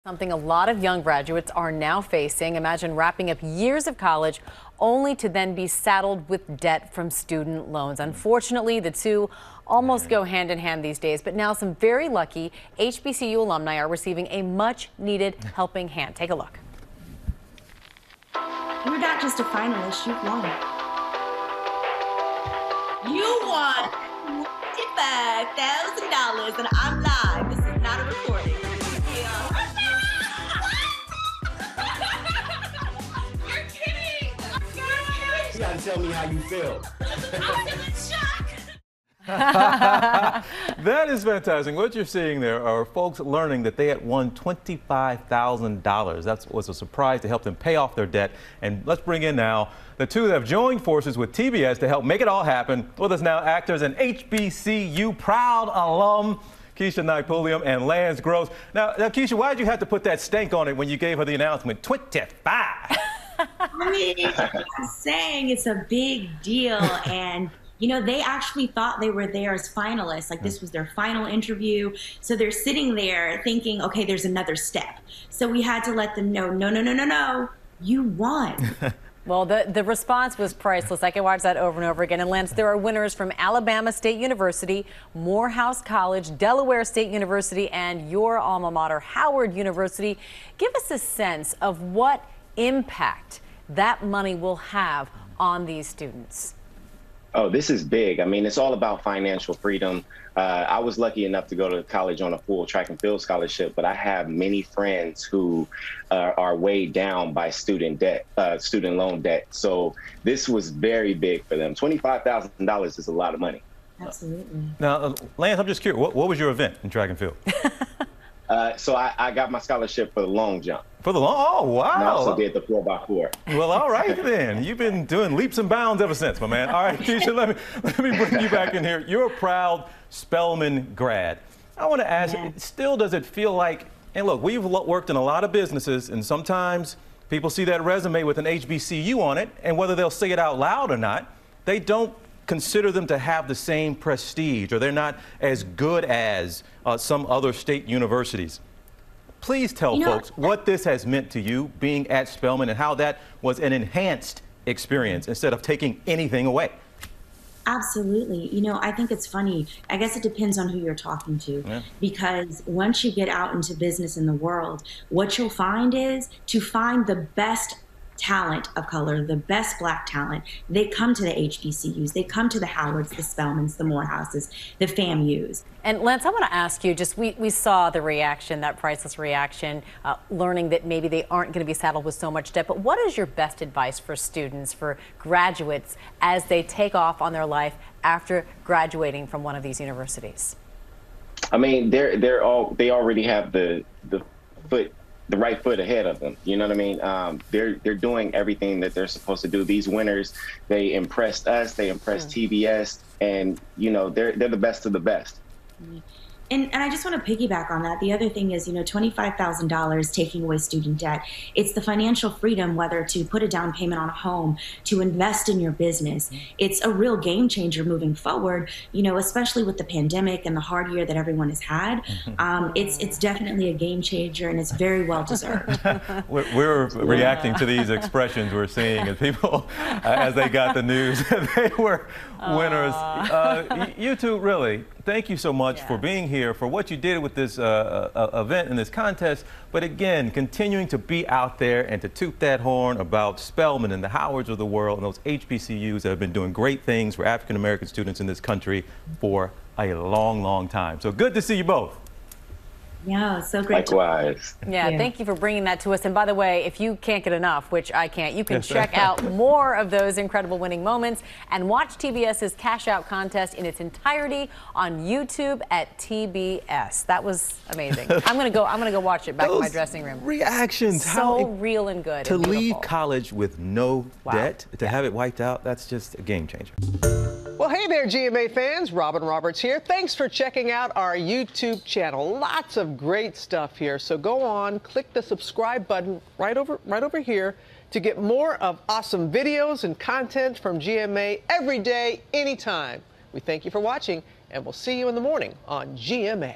Something a lot of young graduates are now facing. Imagine wrapping up years of college only to then be saddled with debt from student loans. Unfortunately, the two almost go hand in hand these days, but now some very lucky HBCU alumni are receiving a much needed helping hand. Take a look. You're not just a finalist, you've won. You won $55,000 and I'm live. This is not a recording. You're kidding! You gotta tell me how you feel. I'm in shock! That is fantastic. What you're seeing there are folks learning that they had won $25,000. That was a surprise to help them pay off their debt. And let's bring in now the two that have joined forces with TBS to help make it all happen. With us now, actors and HBCU proud alum, Keshia Pulliam and Lance Gross. Now, Keshia, why did you have to put that stank on it when you gave her the announcement? 25. I mean, I'm saying it's a big deal, and you know, they actually thought they were there as finalists, like this was their final interview. So they're sitting there thinking, okay, there's another step. So we had to let them know, no, you won. Well, the response was priceless. I can watch that over and over again. And Lance, there are winners from Alabama State University, Morehouse College, Delaware State University, and your alma mater, Howard University. Give us a sense of what impact that money will have on these students. Oh, this is big. I mean, it's all about financial freedom. I was lucky enough to go to college on a full track and field scholarship, but I have many friends who are weighed down by student loan debt. So this was very big for them. $25,000 is a lot of money. Absolutely. Now, Lance, I'm just curious, what was your event in track and field? So I got my scholarship for the long jump. For the long, oh, wow. And I also did the 4x4. Well, all right then. You've been doing leaps and bounds ever since, my man. All right, Keshia, let me bring you back in here. You're a proud Spelman grad. I want to ask, still does it feel like, and look, we've worked in a lot of businesses, and sometimes people see that resume with an HBCU on it, and whether they'll say it out loud or not, they don't consider them to have the same prestige, or they're not as good as some other state universities. Please tell folks what this has meant to you being at Spelman and how that was an enhanced experience instead of taking anything away. Absolutely. You know, I think it's funny. I guess it depends on who you're talking to, because once you get out into business in the world, what you'll find is to find the best talent of color, the best Black talent, they come to the HBCUs, they come to the Howards, the Spelmans, the Morehouses, the FAMUs. And Lance, I want to ask you, just we saw the reaction, that priceless reaction, learning that maybe they aren't going to be saddled with so much debt. But what is your best advice for students, for graduates, as they take off on their life after graduating from one of these universities? I mean, they already have the right foot ahead of them. You know what I mean? They're doing everything that they're supposed to do. These winners, they impressed us, they impressed TBS, and you know, they're the best of the best. And I just want to piggyback on that. The other thing is, you know, $25,000 taking away student debt. It's the financial freedom, whether to put a down payment on a home, to invest in your business. It's a real game changer moving forward, you know, especially with the pandemic and the hard year that everyone has had. It's definitely a game changer, and it's very well deserved. We're reacting to these expressions we're seeing as people, as they got the news, they were winners. You two, really, thank you so much for being here, for what you did with this event and this contest, but again, continuing to be out there and to toot that horn about Spelman and the Howards of the world and those HBCUs that have been doing great things for African American students in this country for a long, long time. So good to see you both. Yeah, so great. Likewise. Yeah, thank you for bringing that to us. And by the way, if you can't get enough, which I can't, you can check out more of those incredible winning moments and watch TBS's Cash Out contest in its entirety on YouTube at TBS. That was amazing. I'm gonna go watch it back in my dressing room. Reactions, so real and good. To and leave college with no debt, to have it wiped out, that's just a game changer. Well, hey there, GMA fans. Robin Roberts here. Thanks for checking out our YouTube channel. Lots of great stuff here. So go on, click the subscribe button right over here to get more of awesome videos and content from GMA every day, anytime. We thank you for watching, and we'll see you in the morning on GMA.